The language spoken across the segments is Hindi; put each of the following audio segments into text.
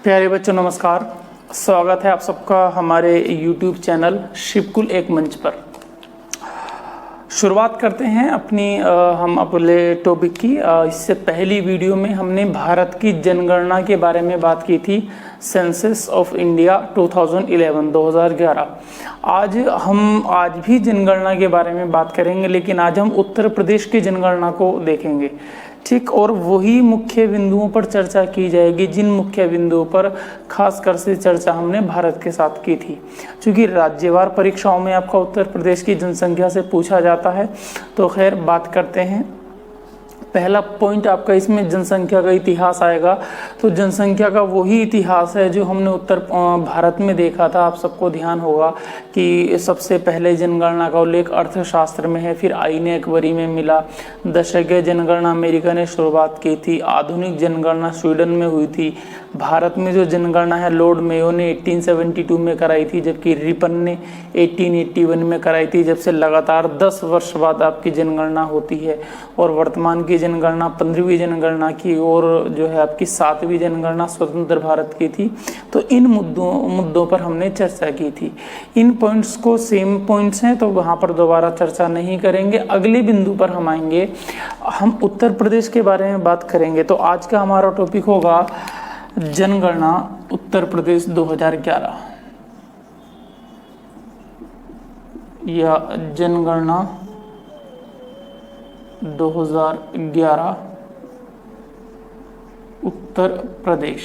प्यारे बच्चों नमस्कार। स्वागत है आप सबका हमारे YouTube चैनल शिवकुल एक मंच पर। शुरुआत करते हैं हम अपने टॉपिक की। इससे पहली वीडियो में हमने भारत की जनगणना के बारे में बात की थी, सेंसस ऑफ इंडिया 2011। आज भी जनगणना के बारे में बात करेंगे, लेकिन आज हम उत्तर प्रदेश की जनगणना को देखेंगे, ठीक। और वही मुख्य बिंदुओं पर चर्चा की जाएगी जिन मुख्य बिंदुओं पर खासकर से चर्चा हमने भारत के साथ की थी। क्योंकि राज्यवार परीक्षाओं में आपका उत्तर प्रदेश की जनसंख्या से पूछा जाता है, तो खैर बात करते हैं। पहला पॉइंट आपका इसमें जनसंख्या का इतिहास आएगा। तो जनसंख्या का वही इतिहास है जो हमने उत्तर भारत में देखा था। आप सबको ध्यान होगा कि सबसे पहले जनगणना का उल्लेख अर्थशास्त्र में है, फिर आईन अकबरी में मिला। दशकीय जनगणना अमेरिका ने शुरुआत की थी। आधुनिक जनगणना स्वीडन में हुई थी। भारत में जो जनगणना है लॉर्ड मेयो ने 1872 में कराई थी, जबकि रिपन ने 1881 में कराई थी। जब से लगातार 10 वर्ष बाद आपकी जनगणना होती है। और वर्तमान की जनगणना 15वीं जनगणना की और जो है आपकी 7वीं जनगणना स्वतंत्र भारत की थी। तो इन मुद्दों पर हमने चर्चा की थी। इन पॉइंट्स को सेम पॉइंट्स हैं, तो वहाँ पर दोबारा चर्चा नहीं करेंगे। अगले बिंदु पर हम आएंगे, हम उत्तर प्रदेश के बारे में बात करेंगे। तो आज का हमारा टॉपिक होगा जनगणना उत्तर प्रदेश 2011 या जनगणना 2011 उत्तर प्रदेश।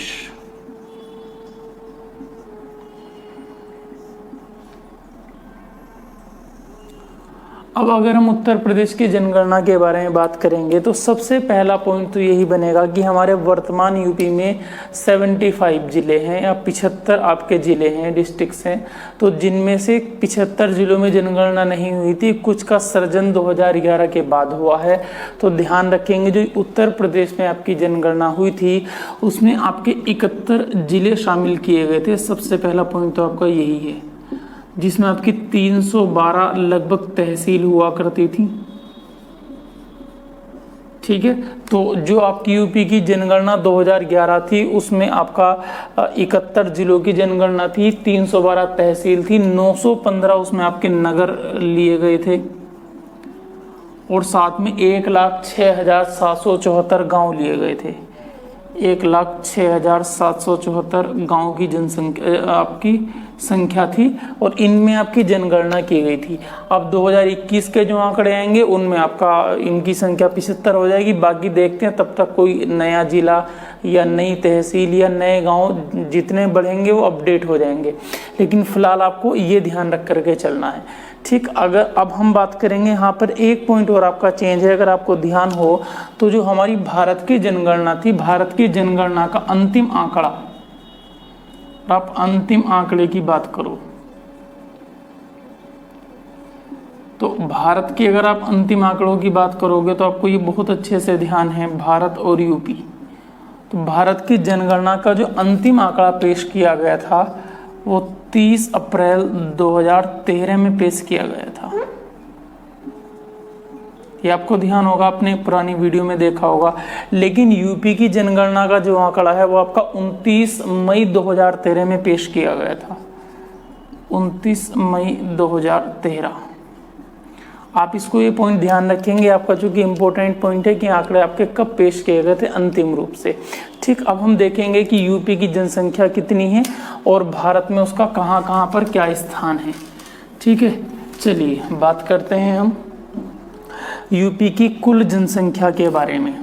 अब अगर हम उत्तर प्रदेश की जनगणना के बारे में बात करेंगे, तो सबसे पहला पॉइंट तो यही बनेगा कि हमारे वर्तमान यूपी में 75 जिले हैं या 75 आपके जिले हैं, डिस्ट्रिक्ट्स हैं। तो जिनमें से 75 जिलों में जनगणना नहीं हुई थी, कुछ का सृजन 2011 के बाद हुआ है। तो ध्यान रखेंगे, जो उत्तर प्रदेश में आपकी जनगणना हुई थी उसमें आपके 71 जिले शामिल किए गए थे। सबसे पहला पॉइंट तो आपका यही है, जिसमें आपकी 312 लगभग तहसील हुआ करती थी, ठीक है। तो जो आपकी यूपी की जनगणना 2011 थी उसमें आपका 71 जिलों की जनगणना थी, 312 तहसील थी, 915 उसमें आपके नगर लिए गए थे और साथ में 1,06,774 गांव लिए गए थे। 1,06,774 गाँव की जनसंख्या आपकी संख्या थी और इनमें आपकी जनगणना की गई थी। अब 2021 के जो आंकड़े आएंगे उनमें आपका इनकी संख्या 75 हो जाएगी। बाकी देखते हैं, तब तक कोई नया जिला या नई तहसील या नए गांव जितने बढ़ेंगे वो अपडेट हो जाएंगे, लेकिन फिलहाल आपको ये ध्यान रख करके चलना है, ठीक। अगर अब हम बात करेंगे, यहाँ पर एक पॉइंट और आपका चेंज है। अगर आपको ध्यान हो तो जो हमारी भारत की जनगणना थी, भारत की जनगणना का अंतिम आंकड़ा, आप अंतिम आंकड़े की बात करो तो भारत के अगर आप अंतिम आंकड़ों की बात करोगे तो आपको ये बहुत अच्छे से ध्यान है, भारत और यूपी। तो भारत की जनगणना का जो अंतिम आंकड़ा पेश किया गया था वो 30 अप्रैल 2013 में पेश किया गया था। ये आपको ध्यान होगा, आपने पुरानी वीडियो में देखा होगा। लेकिन यूपी की जनगणना का जो आंकड़ा है वो आपका 29 मई 2013 में पेश किया गया था। 29 मई 2013। आप इसको ये पॉइंट ध्यान रखेंगे, आपका चूंकि इम्पोर्टेंट पॉइंट है कि आंकड़े आपके कब पेश किए गए थे अंतिम रूप से, ठीक। अब हम देखेंगे कि यूपी की जनसंख्या कितनी है और भारत में उसका कहाँ कहाँ पर क्या स्थान है, ठीक है। चलिए बात करते हैं हम यूपी की कुल जनसंख्या के बारे में।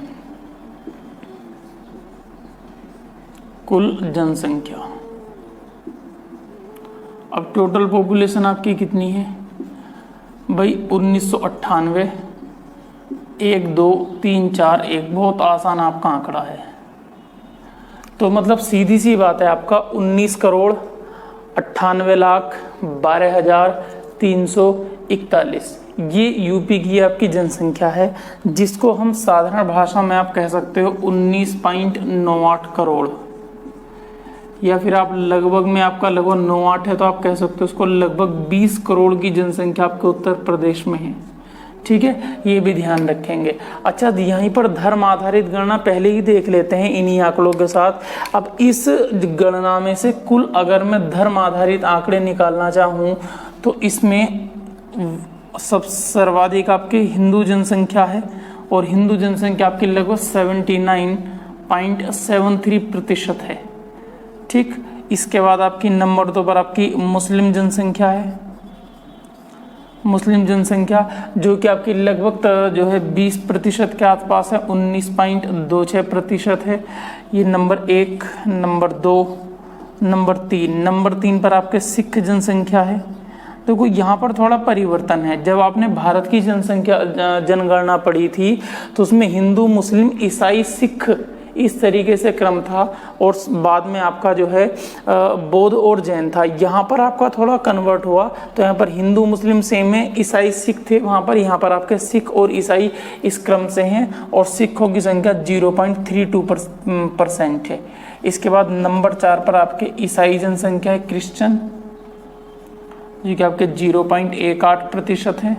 कुल जनसंख्या, अब टोटल पॉपुलेशन आपकी कितनी है भाई? 1998, 1 2 3 4 1। बहुत आसान आपका आंकड़ा है। तो मतलब सीधी सी बात है, आपका 19,98,12,341 ये यूपी की आपकी जनसंख्या है, जिसको हम साधारण भाषा में आप कह सकते हो 19.98 करोड़, या फिर आप लगभग में आपका लगभग 98 है तो आप कह सकते हो उसको लगभग 20 करोड़ की जनसंख्या आपके उत्तर प्रदेश में है। ठीक है, ये भी ध्यान रखेंगे। अच्छा, यहीं पर धर्म आधारित गणना पहले ही देख लेते हैं इन्हीं आंकड़ों के साथ। अब इस गणना में से कुल अगर मैं धर्म आधारित आंकड़े निकालना चाहूँ तो इसमें सब सर्वाधिक आपकी हिंदू जनसंख्या है, और हिंदू जनसंख्या आपकी लगभग 79.73% है। ठीक, इसके बाद आपकी नंबर 2 पर आपकी मुस्लिम जनसंख्या है। मुस्लिम जनसंख्या जो कि आपकी लगभग जो है 20% के आसपास है, 19.26% है। ये नंबर 1, नंबर 2, नंबर 3 पर आपके सिख जनसंख्या है। देखो यहाँ पर थोड़ा परिवर्तन है। जब आपने भारत की जनगणना पढ़ी थी तो उसमें हिंदू, मुस्लिम, ईसाई, सिख इस तरीके से क्रम था, और बाद में आपका जो है बौद्ध और जैन था। यहाँ पर आपका थोड़ा कन्वर्ट हुआ, तो यहाँ पर हिंदू मुस्लिम सेम है, ईसाई सिख थे वहाँ पर, यहाँ पर आपके सिख और ईसाई इस क्रम से हैं, और सिखों की संख्या 0.32% है। इसके बाद नंबर 4 पर आपके ईसाई जनसंख्या है, क्रिश्चियन, जो कि आपके 0.18% है।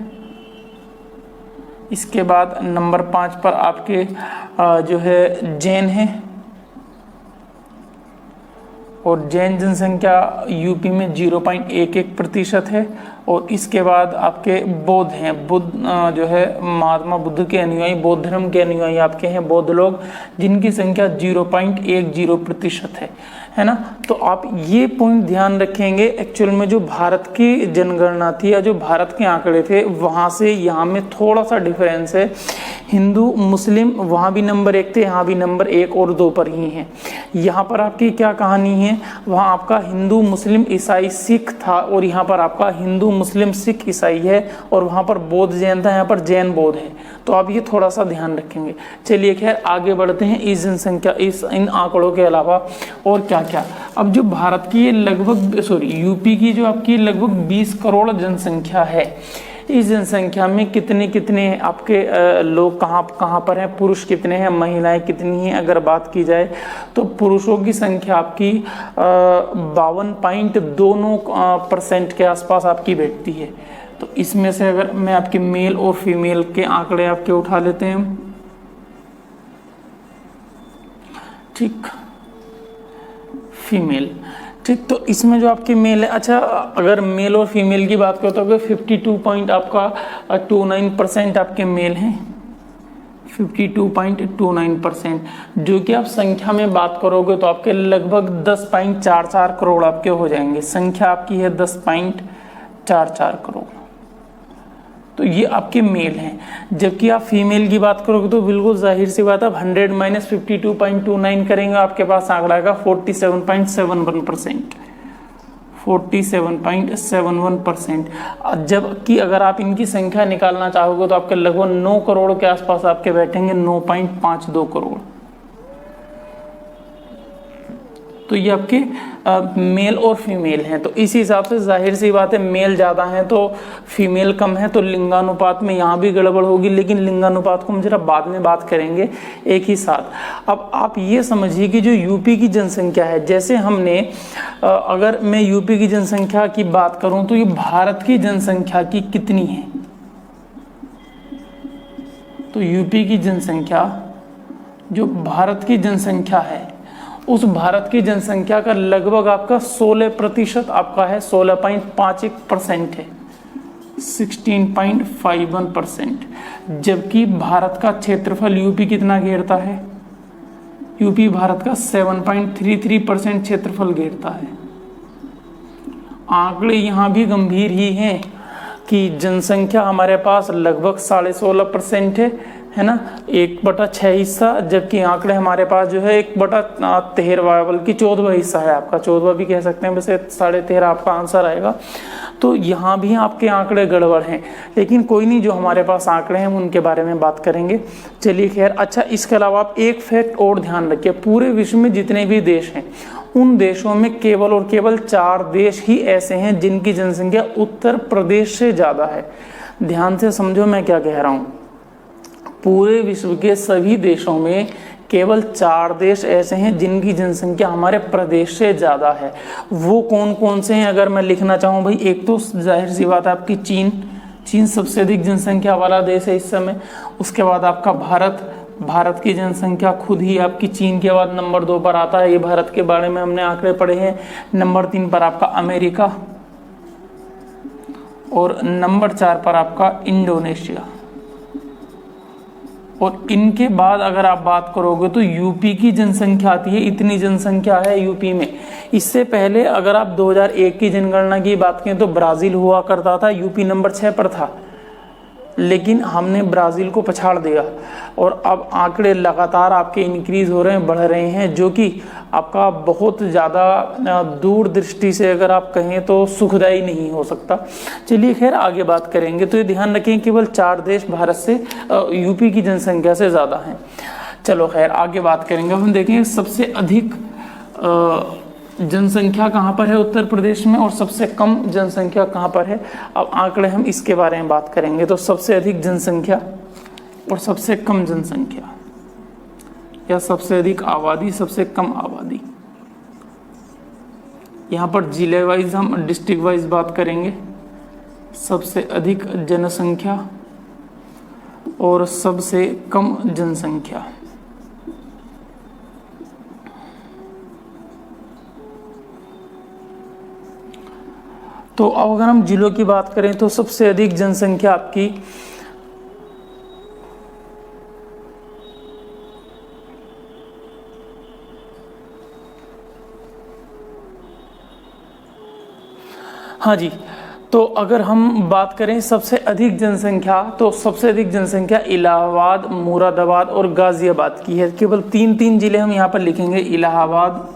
इसके बाद नंबर 5 पर आपके जो है जैन है, और जैन जनसंख्या यूपी में 0.11% है। और इसके बाद आपके बौद्ध हैं, बुद्ध जो है महात्मा बुद्ध के अनुयायी, बौद्ध धर्म के अनुयायी आपके हैं बौद्ध लोग, जिनकी संख्या 0.10% है ना। तो आप ये पॉइंट ध्यान रखेंगे। एक्चुअल में जो भारत की जनगणना थी या जो भारत के आंकड़े थे, वहाँ से यहाँ में थोड़ा सा डिफरेंस है। हिंदू मुस्लिम वहाँ भी नंबर 1 थे, यहाँ भी नंबर 1 और 2 पर ही हैं। यहाँ पर आपकी क्या कहानी है, वहाँ आपका हिंदू मुस्लिम ईसाई सिख था, और यहाँ पर आपका हिंदू मुस्लिम सिख ईसाई है, और वहाँ पर बौद्ध जैन था, यहाँ पर जैन बौद्ध है। तो आप ये थोड़ा सा ध्यान रखेंगे। चलिए खैर आगे बढ़ते हैं। इस जनसंख्या इन आंकड़ों के अलावा और क्या क्या, अब जो भारत की यूपी की जो आपकी लगभग 20 करोड़ जनसंख्या है, इस जनसंख्या में कितने आपके लोग कहाँ पर हैं, पुरुष कितने हैं, महिलाएं कितनी हैं। अगर बात की जाए तो पुरुषों की संख्या आपकी 52.29% के आसपास आपकी बैठती है। तो इसमें से अगर मैं आपके मेल और फीमेल के आंकड़े आपके उठा लेते हैं, ठीक, फीमेल, ठीक, तो इसमें जो आपके मेल है, अच्छा अगर मेल और फीमेल की बात करो तो 52.29% आपके मेल हैं, 52.29%, जो कि आप संख्या में बात करोगे तो आपके लगभग 10.44 करोड़ आपके हो जाएंगे। संख्या आपकी है 10.44 करोड़, तो ये आपके मेल हैं। जबकि आप फीमेल की बात करोगे तो बिल्कुल जाहिर सी बात है, आप 100 - 52.29 करेंगे, आपके पास आंकड़ा आएगा 47.71%, 47.71%। जबकि अगर आप इनकी संख्या निकालना चाहोगे तो आपके लगभग 9 करोड़ के आसपास आपके बैठेंगे, 9.52 करोड़। तो ये आपके मेल और फीमेल हैं। तो इस हिसाब से जाहिर सी बात है, मेल ज़्यादा हैं तो फीमेल कम है, तो लिंगानुपात में यहाँ भी गड़बड़ होगी, लेकिन लिंगानुपात को हम जरा बाद में बात करेंगे एक ही साथ। अब आप ये समझिए कि जो यूपी की जनसंख्या है, जैसे हमने अगर मैं यूपी की जनसंख्या की बात करूँ तो ये भारत की जनसंख्या की कितनी है, तो यूपी की जनसंख्या, जो भारत की जनसंख्या है, उस भारत की जनसंख्या का लगभग आपका 16% आपका है, 16.51% है, 16.51%। जबकि भारत का क्षेत्रफल यूपी कितना घेरता है, यूपी भारत का 7.33% क्षेत्रफल घेरता है। आंकड़े यहाँ भी गंभीर ही हैं कि जनसंख्या हमारे पास लगभग 16.5% है ना, 1/6 हिस्सा, जबकि आंकड़े हमारे पास जो है 1/13 बल्कि 14वां हिस्सा है आपका, 14वां भी कह सकते हैं, वैसे 13.5 आपका आंसर आएगा। तो यहाँ भी आपके आंकड़े गड़बड़ हैं, लेकिन कोई नहीं, जो हमारे पास आंकड़े हैं उनके बारे में बात करेंगे। चलिए खैर, अच्छा इसके अलावा आप एक फैक्ट और ध्यान रखिए, पूरे विश्व में जितने भी देश हैं उन देशों में केवल और केवल 4 देश ही ऐसे हैं जिनकी जनसंख्या उत्तर प्रदेश से ज़्यादा है। ध्यान से समझो मैं क्या कह रहा हूँ, पूरे विश्व के सभी देशों में केवल 4 देश ऐसे हैं जिनकी जनसंख्या हमारे प्रदेश से ज़्यादा है। वो कौन कौन से हैं अगर मैं लिखना चाहूँ भाई, एक तो जाहिर सी बात है आपकी चीन, चीन सबसे अधिक जनसंख्या वाला देश है इस समय। उसके बाद आपका भारत की जनसंख्या खुद ही आपकी चीन के बाद नंबर 2 पर आता है। ये भारत के बारे में हमने आंकड़े पढ़े हैं। नंबर 3 पर आपका अमेरिका और नंबर 4 पर आपका इंडोनेशिया। और इनके बाद अगर आप बात करोगे तो यूपी की जनसंख्या आती है। इतनी जनसंख्या है यूपी में। इससे पहले अगर आप 2001 की जनगणना की बात करें तो ब्राजील हुआ करता था, यूपी नंबर 6 पर था, लेकिन हमने ब्राज़ील को पछाड़ दिया और अब आंकड़े लगातार आपके इंक्रीज हो रहे हैं, बढ़ रहे हैं, जो कि आपका बहुत ज़्यादा दूर दृष्टि से अगर आप कहें तो सुखदायी नहीं हो सकता। चलिए खैर आगे बात करेंगे। तो ये ध्यान रखें केवल 4 देश भारत से यूपी की जनसंख्या से ज़्यादा हैं। चलो खैर आगे बात करेंगे। हम देखेंगे सबसे अधिक जनसंख्या कहाँ पर है उत्तर प्रदेश में और सबसे कम जनसंख्या कहाँ पर है। अब आंकड़े हम इसके बारे में बात करेंगे। तो सबसे अधिक जनसंख्या और सबसे कम जनसंख्या, या सबसे अधिक आबादी सबसे कम आबादी, यहाँ पर जिले वाइज हम डिस्ट्रिक्ट वाइज बात करेंगे। सबसे अधिक जनसंख्या और सबसे कम जनसंख्या। तो अब अगर हम जिलों की बात करें तो सबसे अधिक जनसंख्या आपकी हाँ जी, तो अगर हम बात करें सबसे अधिक जनसंख्या, तो सबसे अधिक जनसंख्या इलाहाबाद, मुरादाबाद और गाजियाबाद की है। केवल 3 जिले हम यहाँ पर लिखेंगे। इलाहाबाद,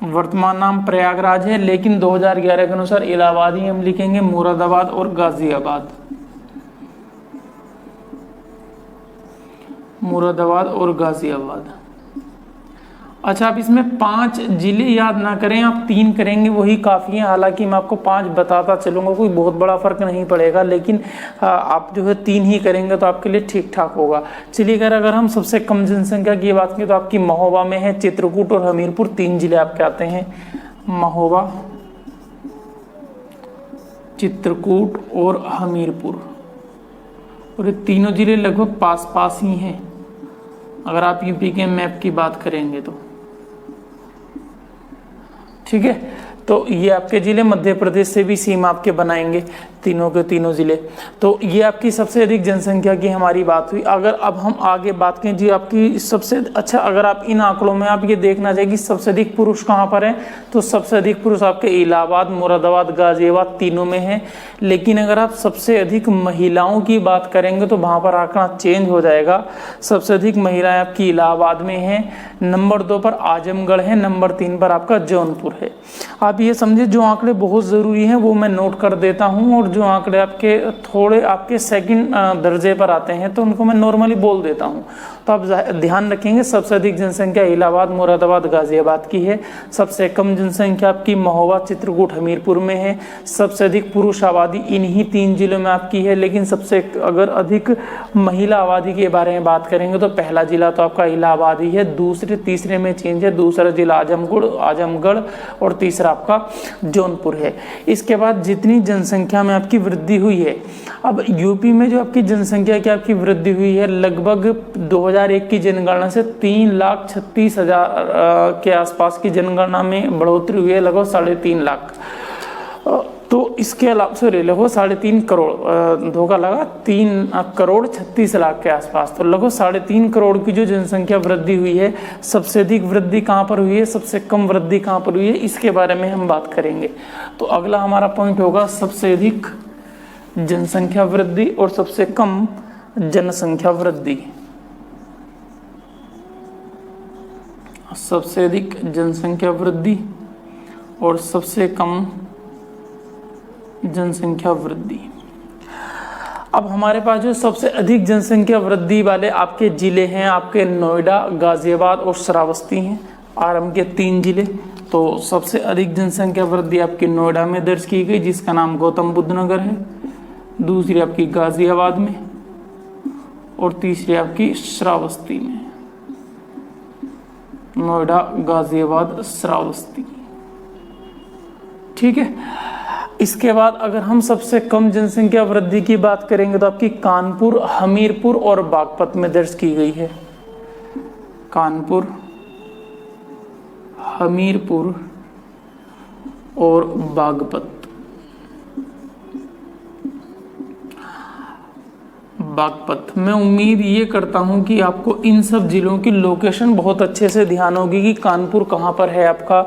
वर्तमान नाम प्रयागराज है, लेकिन 2011 के अनुसार इलाहाबाद ही हम लिखेंगे। मुरादाबाद और गाजियाबाद, मुरादाबाद और गाजियाबाद। अच्छा, आप इसमें 5 जिले याद ना करें, आप 3 करेंगे वही काफ़ी है। हालांकि मैं आपको 5 बताता चलूँगा, कोई बहुत बड़ा फर्क नहीं पड़ेगा, लेकिन आप जो है 3 ही करेंगे तो आपके लिए ठीक ठाक होगा। चलिए अगर हम सबसे कम जनसंख्या की बात करें तो आपकी महोबा में है, चित्रकूट और हमीरपुर 3 जिले आपके आते हैं। महोबा, चित्रकूट और हमीरपुर, और ये तीनों जिले लगभग पास पास ही हैं अगर आप यूपी के मैप की बात करेंगे तो। ठीक है, तो ये आपके जिले मध्य प्रदेश से भी सीमा आपके बनाएंगे, तीनों के तीनों जिले। तो ये आपकी सबसे अधिक जनसंख्या की हमारी बात हुई। अगर अब हम आगे बात करें जी आपकी सबसे अच्छा, अगर आप इन आंकड़ों में आप ये देखना चाहिए कि सबसे अधिक पुरुष कहाँ पर है, तो सबसे अधिक पुरुष आपके इलाहाबाद, मुरादाबाद, गाजियाबाद तीनों में है। लेकिन अगर आप सबसे अधिक महिलाओं की बात करेंगे तो वहाँ पर आंकड़ा चेंज हो जाएगा। सबसे अधिक महिलाएं आपकी इलाहाबाद में हैं, नंबर 2 पर आजमगढ़ है, नंबर 3 पर आपका जौनपुर है। आप ये समझिए जो आंकड़े बहुत ज़रूरी हैं वो मैं नोट कर देता हूं, और जो आंकड़े आपके थोड़े आपके सेकंड दर्जे पर आते हैं तो उनको मैं नॉर्मली बोल देता हूं। तो आप ध्यान रखेंगे सबसे अधिक जनसंख्या इलाहाबाद, मुरादाबाद, गाजियाबाद की है। सबसे कम जनसंख्या आपकी महोबा, चित्रकूट, हमीरपुर में है। सबसे अधिक पुरुष आबादी इन्हीं 3 जिलों में आपकी है। लेकिन सबसे अगर अधिक महिला आबादी के बारे में बात करेंगे तो पहला जिला तो आपका इलाहाबाद ही है, दूसरे तीसरे में चेंज है, दूसरा जिला आजमगढ़ और तीसरा आपका जौनपुर है। इसके बाद जितनी जनसंख्या में आपकी वृद्धि हुई है, अब यूपी में जो आपकी जनसंख्या की आपकी वृद्धि हुई है लगभग 2001 की जनगणना से 3,36,000 के आसपास की जनगणना में बढ़ोतरी हुई है, लगभग 3.5 लाख। तो इसके अलावा लगभग 3.5 करोड़, धोखा लगा, 3,36,00,000 के आसपास। तो लगभग 3.5 करोड़ की जो जनसंख्या वृद्धि हुई है, सबसे अधिक वृद्धि कहाँ पर हुई है, सबसे कम वृद्धि कहाँ पर हुई है, इसके बारे में हम बात करेंगे। तो अगला हमारा पॉइंट होगा सबसे अधिक जनसंख्या वृद्धि और सबसे कम जनसंख्या वृद्धि। सबसे अधिक जनसंख्या वृद्धि और सबसे कम जनसंख्या वृद्धि। अब हमारे पास जो सबसे अधिक जनसंख्या वृद्धि वाले आपके जिले हैं, आपके नोएडा, गाजियाबाद और श्रावस्ती हैं, आरंभ के 3 जिले। तो सबसे अधिक जनसंख्या वृद्धि आपकी नोएडा में दर्ज की गई, जिसका नाम गौतम बुद्ध नगर है। दूसरी आपकी गाजियाबाद में और तीसरी आपकी श्रावस्ती में। नोएडा, गाजियाबाद, श्रावस्ती। ठीक है। इसके बाद अगर हम सबसे कम जनसंख्या वृद्धि की बात करेंगे तो आपकी कानपुर, हमीरपुर और बागपत में दर्ज की गई है। कानपुर, हमीरपुर और बागपत। मैं उम्मीद ये करता हूं कि आपको इन सब जिलों की लोकेशन बहुत अच्छे से ध्यान होगी कि कानपुर कहाँ पर है आपका,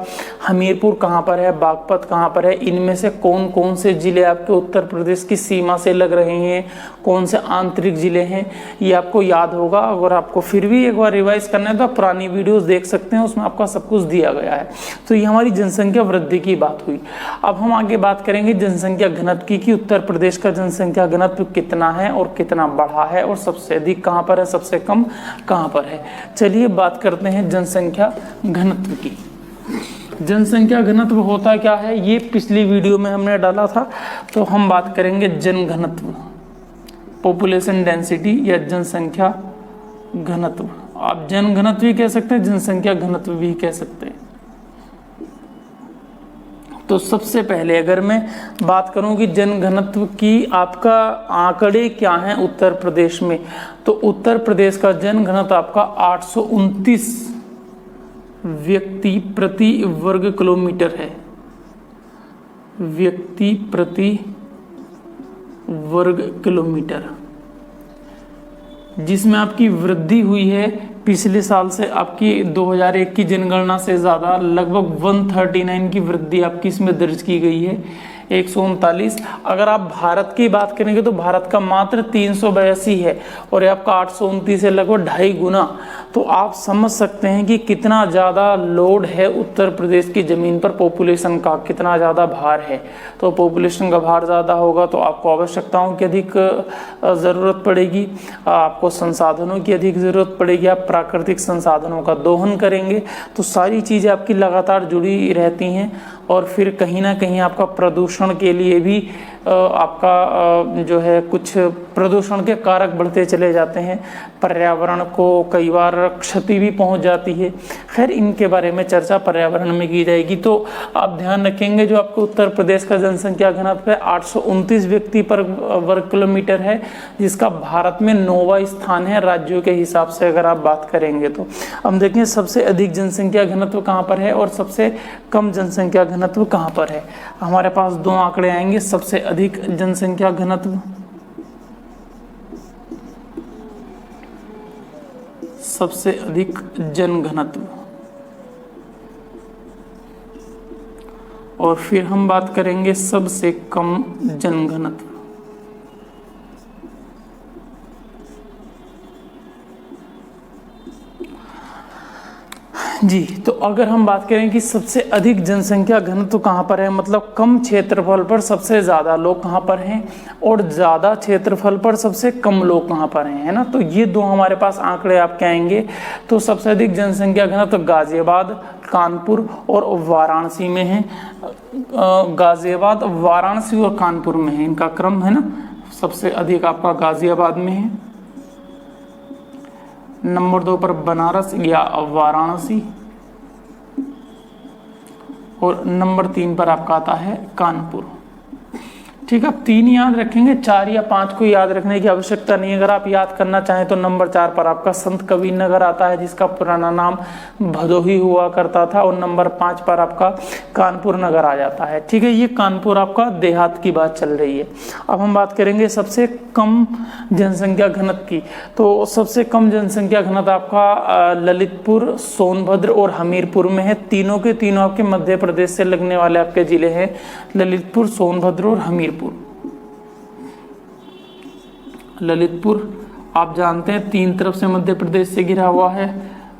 हमीरपुर कहाँ पर है, बागपत कहाँ पर है, इनमें से कौन कौन से जिले आपके उत्तर प्रदेश की सीमा से लग रहे हैं, कौन से आंतरिक जिले हैं, ये आपको याद होगा। अगर आपको फिर भी एक बार रिवाइज करना है तो आप पुरानी वीडियोस देख सकते हैं, उसमें आपका सब कुछ दिया गया है। तो ये हमारी जनसंख्या वृद्धि की बात हुई। अब हम आगे बात करेंगे जनसंख्या घनत्व की, कि उत्तर प्रदेश का जनसंख्या घनत्व कितना है और कितना बढ़ा है और सबसे अधिक कहाँ पर है, सबसे कम कहाँ पर है। चलिए बात करते हैं जनसंख्या घनत्व की। जनसंख्या घनत्व होता क्या है, ये पिछली वीडियो में हमने डाला था। तो हम बात करेंगे जनघनत्व, पॉपुलेशन डेंसिटी या जनसंख्या घनत्व। आप जनघनत्व भी कह सकते हैं, जनसंख्या घनत्व भी कह सकते हैं। तो सबसे पहले अगर मैं बात करूं कि जनघनत्व की आपका आंकड़े क्या हैं उत्तर प्रदेश में, तो उत्तर प्रदेश का जनघनत्व आपका 829 व्यक्ति प्रति वर्ग किलोमीटर है। व्यक्ति प्रति वर्ग किलोमीटर, जिसमें आपकी वृद्धि हुई है पिछले साल से, आपकी 2001 की जनगणना से ज़्यादा लगभग 139 की वृद्धि आपकी इसमें दर्ज की गई है, 139। अगर आप भारत की बात करेंगे तो भारत का मात्र 382 है और ये आपका 829 है, लगभग 2.5 गुना। तो आप समझ सकते हैं कि कितना ज़्यादा लोड है उत्तर प्रदेश की ज़मीन पर पॉपुलेशन का, कितना ज़्यादा भार है। तो पॉपुलेशन का भार ज़्यादा होगा तो आपको आवश्यकताओं की अधिक ज़रूरत पड़ेगी, आपको संसाधनों की अधिक ज़रूरत पड़ेगी, आप प्राकृतिक संसाधनों का दोहन करेंगे। तो सारी चीज़ें आपकी लगातार जुड़ी रहती हैं और फिर कहीं ना कहीं आपका प्रदूषण के लिए भी आपका जो है कुछ प्रदूषण के कारक बढ़ते चले जाते हैं, पर्यावरण को कई बार क्षति भी पहुंच जाती है। खैर इनके बारे में चर्चा पर्यावरण में की जाएगी। तो आप ध्यान रखेंगे जो आपको उत्तर प्रदेश का जनसंख्या घनत्व है 829 व्यक्ति पर वर्ग किलोमीटर है, जिसका भारत में 9वां स्थान है राज्यों के हिसाब से अगर आप बात करेंगे तो। हम देखें सबसे अधिक जनसंख्या घनत्व कहाँ पर है और सबसे कम जनसंख्या घनत्व कहाँ पर है। हमारे पास दो आंकड़े आएंगे, सबसे अधिक जनसंख्या घनत्व, सबसे अधिक जनघनत्व, और फिर हम बात करेंगे सबसे कम जनघनत्व। जी, तो अगर हम बात करें कि सबसे अधिक जनसंख्या घनत्व कहाँ पर है, मतलब कम क्षेत्रफल पर सबसे ज़्यादा लोग कहाँ पर हैं और ज़्यादा क्षेत्रफल पर सबसे कम लोग कहाँ पर हैं, है ना। तो ये दो हमारे पास आंकड़े आपके आएंगे। तो सबसे अधिक जनसंख्या घनत्व गाजियाबाद, कानपुर और वाराणसी में है। गाजियाबाद, वाराणसी और कानपुर में है, इनका क्रम है ना। सबसे अधिक आपका गाजियाबाद में है, नंबर 2 पर बनारस या वाराणसी, और नंबर 3 पर आपका आता है कानपुर। ठीक है, आप 3 याद रखेंगे, 4 या 5 को याद रखने की आवश्यकता नहीं। अगर आप याद करना चाहें तो नंबर 4 पर आपका संत कबीर नगर आता है, जिसका पुराना नाम भदोही हुआ करता था, और नंबर 5 पर आपका कानपुर नगर आ जाता है। ठीक है, ये कानपुर आपका देहात की बात चल रही है। अब हम बात करेंगे सबसे कम जनसंख्या घनत्व की। तो सबसे कम जनसंख्या घनत्व आपका ललितपुर, सोनभद्र और हमीरपुर में है। तीनों के तीनों आपके मध्य प्रदेश से लगने वाले आपके जिले हैं, ललितपुर, सोनभद्र और हमीरपुर। ललितपुर आप जानते हैं 3 तरफ से मध्य प्रदेश से घिरा हुआ है।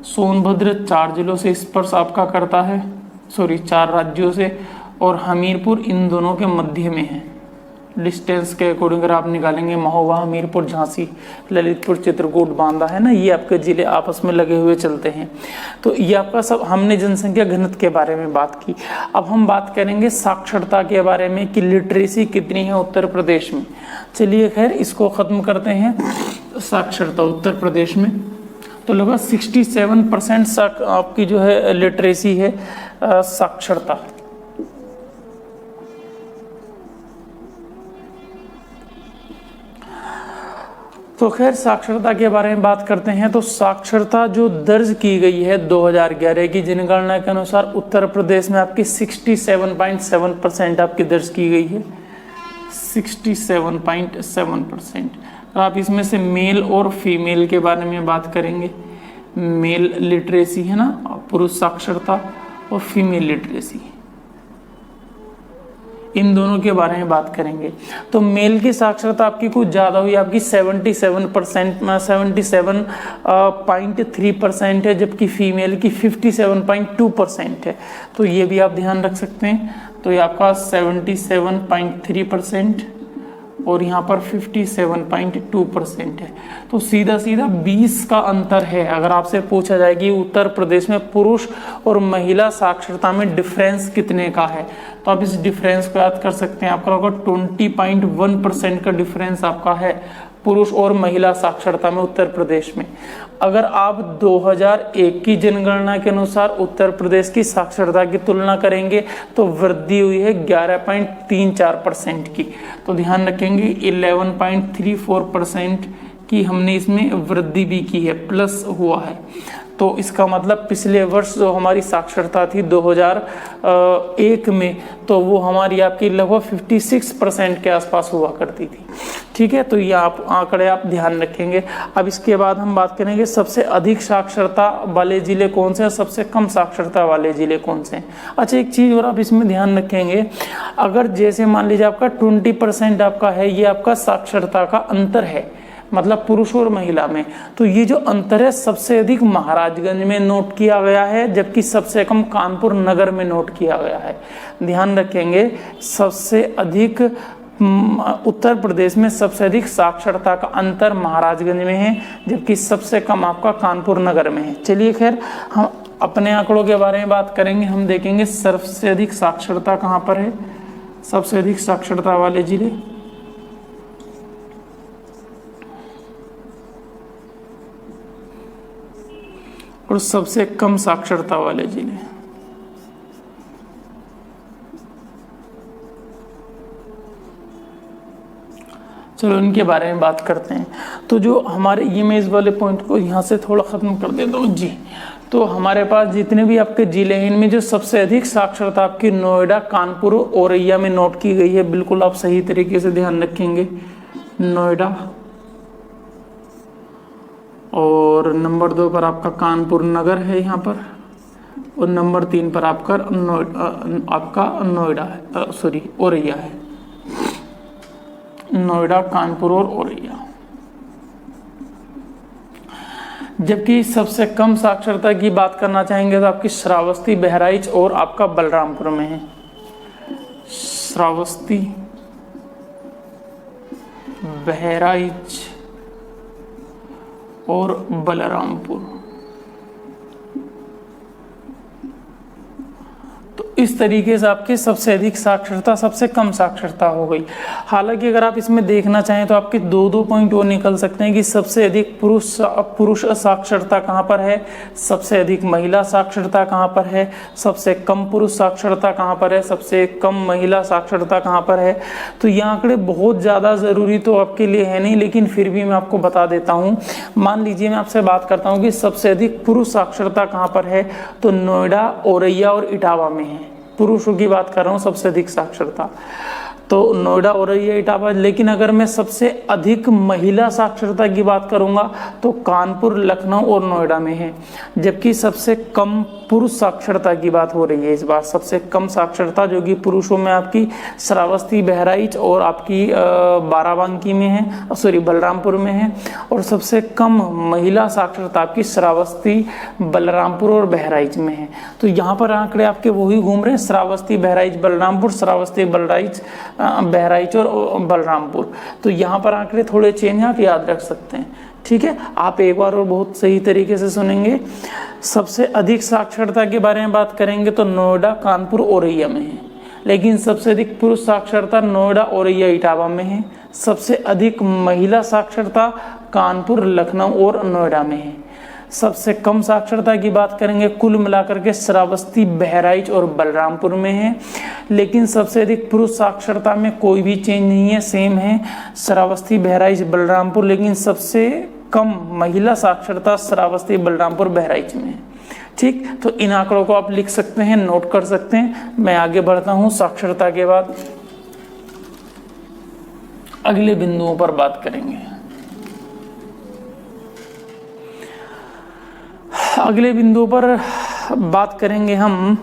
सोनभद्र 4 जिलों से स्पर्श आपका करता है, 4 राज्यों से, और हमीरपुर इन दोनों के मध्य में है। डिस्टेंस के अकॉर्डिंग अगर आप निकालेंगे, महोबा, हमीरपुर, झांसी, ललितपुर, चित्रकूट, बांदा, है ना, ये आपके जिले आपस में लगे हुए चलते हैं। तो ये आपका सब हमने जनसंख्या घनत्व के बारे में बात की। अब हम बात करेंगे साक्षरता के बारे में कि लिटरेसी कितनी है उत्तर प्रदेश में। चलिए खैर इसको ख़त्म करते हैं। साक्षरता उत्तर प्रदेश में तो लगभग 67% आपकी जो है लिटरेसी है, साक्षरता। तो खैर साक्षरता के बारे में बात करते हैं। तो साक्षरता जो दर्ज की गई है 2011 की जनगणना के अनुसार उत्तर प्रदेश में आपकी 67.7% आपकी दर्ज की गई है, 67.7%। आप इसमें से मेल और फीमेल के बारे में बात करेंगे। मेल लिटरेसी है ना, पुरुष साक्षरता, और फीमेल लिटरेसी, इन दोनों के बारे में बात करेंगे। तो मेल की साक्षरता आपकी कुछ ज़्यादा हुई, आपकी 77.3% है, जबकि फीमेल की 57.2% है। तो ये भी आप ध्यान रख सकते हैं। तो ये आपका 77.3% और यहाँ पर 57.2% है। तो सीधा सीधा 20 का अंतर है। अगर आपसे पूछा जाए कि उत्तर प्रदेश में पुरुष और महिला साक्षरता में डिफरेंस कितने का है, तो आप इस डिफरेंस को याद कर सकते हैं। आपका होगा 20.1% का डिफरेंस आपका है पुरुष और महिला साक्षरता में उत्तर प्रदेश में। अगर आप 2001 की जनगणना के अनुसार उत्तर प्रदेश की साक्षरता की तुलना करेंगे तो वृद्धि हुई है 11.34% की। तो ध्यान रखेंगे 11.34% की हमने इसमें वृद्धि भी की है, प्लस हुआ है। तो इसका मतलब पिछले वर्ष जो हमारी साक्षरता थी 2001 में, तो वो हमारी आपकी लगभग 56% के आसपास हुआ करती थी। ठीक है, तो ये आप आंकड़े आप ध्यान रखेंगे। अब इसके बाद हम बात करेंगे सबसे अधिक साक्षरता वाले जिले कौन से हैं, सबसे कम साक्षरता वाले जिले कौन से हैं। अच्छा, एक चीज़ और आप इसमें ध्यान रखेंगे, अगर जैसे मान लीजिए आपका 20% आपका है, ये आपका साक्षरता का अंतर है, मतलब पुरुष और महिला में, तो ये जो अंतर है सबसे अधिक महाराजगंज में नोट किया गया है, जबकि सबसे कम कानपुर नगर में नोट किया गया है। ध्यान रखेंगे, सबसे अधिक उत्तर प्रदेश में सबसे अधिक साक्षरता का अंतर महाराजगंज में है, जबकि सबसे कम आपका कानपुर नगर में है। चलिए खैर, हम अपने आंकड़ों के बारे में बात करेंगे। हम देखेंगे सबसे अधिक साक्षरता कहाँ पर है, सबसे अधिक साक्षरता वाले जिले। और सबसे कम साक्षरता वाले जिले। चलो इनके बारे में बात करते हैं। तो जो हमारे ये मैं इस वाले पॉइंट को यहाँ से थोड़ा ख़त्म कर देता हूँ जी। तो हमारे पास जितने भी आपके जिले हैं, इनमें जो सबसे अधिक साक्षरता आपकी नोएडा, कानपुर, औरैया में नोट की गई है। बिल्कुल आप सही तरीके से ध्यान रखेंगे, नोएडा, और नंबर 2 पर आपका कानपुर नगर है यहाँ पर, और नंबर 3 पर आपका नोएडा है, सॉरी औरैया है। नोएडा, कानपुर और औरैया। जबकि सबसे कम साक्षरता की बात करना चाहेंगे तो आपकी श्रावस्ती, बहराइच और आपका बलरामपुर में है। श्रावस्ती, बहराइच और बलरामपुर। तो इस तरीके से आपकी सबसे अधिक साक्षरता, सबसे कम साक्षरता हो गई। हालांकि अगर आप इसमें देखना चाहें तो आपके दो पॉइंट वो निकल सकते हैं कि सबसे अधिक पुरुष साक्षरता कहाँ पर है, सबसे अधिक महिला साक्षरता कहाँ पर है, सबसे कम पुरुष साक्षरता कहाँ पर है, सबसे कम महिला साक्षरता कहाँ पर है। तो ये आंकड़े बहुत ज़्यादा ज़रूरी तो आपके लिए है नहीं, लेकिन फिर भी मैं आपको बता देता हूँ। मान लीजिए मैं आपसे बात करता हूँ कि सबसे अधिक पुरुष साक्षरता कहाँ पर है, तो नोएडा, औरैया और इटावा में है। पुरुषों की बात कर रहा हूँ सबसे अधिक साक्षरता, तो नोएडा, औरैया, इटावा। लेकिन अगर मैं सबसे अधिक महिला साक्षरता की बात करूंगा तो कानपुर, लखनऊ और नोएडा में है। जबकि सबसे कम पुरुष साक्षरता की बात हो रही है इस बार। सबसे कम साक्षरता जो कि पुरुषों में आपकी श्रावस्ती, बहराइच और आपकी बाराबंकी में है, सॉरी बलरामपुर में है। और सबसे कम महिला साक्षरता आपकी श्रावस्ती, बलरामपुर और बहराइच में है। तो यहाँ पर आंकड़े आपके वही घूम रहे हैं, श्रावस्ती, बहराइच, बलरामपुर, श्रावस्ती, बहराइच और बलरामपुर। तो यहाँ पर आंकड़े थोड़े चेंज आप याद रख सकते हैं। ठीक है, आप एक बार और बहुत सही तरीके से सुनेंगे। सबसे अधिक साक्षरता के बारे में बात करेंगे तो नोएडा, कानपुर, औरैया में है। लेकिन सबसे अधिक पुरुष साक्षरता नोएडा, औरैया, इटावा में है। सबसे अधिक महिला साक्षरता कानपुर, लखनऊ और नोएडा में है। सबसे कम साक्षरता की बात करेंगे कुल मिलाकर के श्रावस्ती, बहराइच और बलरामपुर में है। लेकिन सबसे अधिक पुरुष साक्षरता में कोई भी चेंज नहीं है, सेम है श्रावस्ती, बहराइच, बलरामपुर। लेकिन सबसे कम महिला साक्षरता श्रावस्ती, बलरामपुर, बहराइच में है। ठीक, तो इन आंकड़ों को आप लिख सकते हैं, नोट कर सकते हैं। मैं आगे बढ़ता हूं। साक्षरता के बाद अगले बिंदुओं पर बात करेंगे। अगले बिंदुओं पर बात करेंगे हम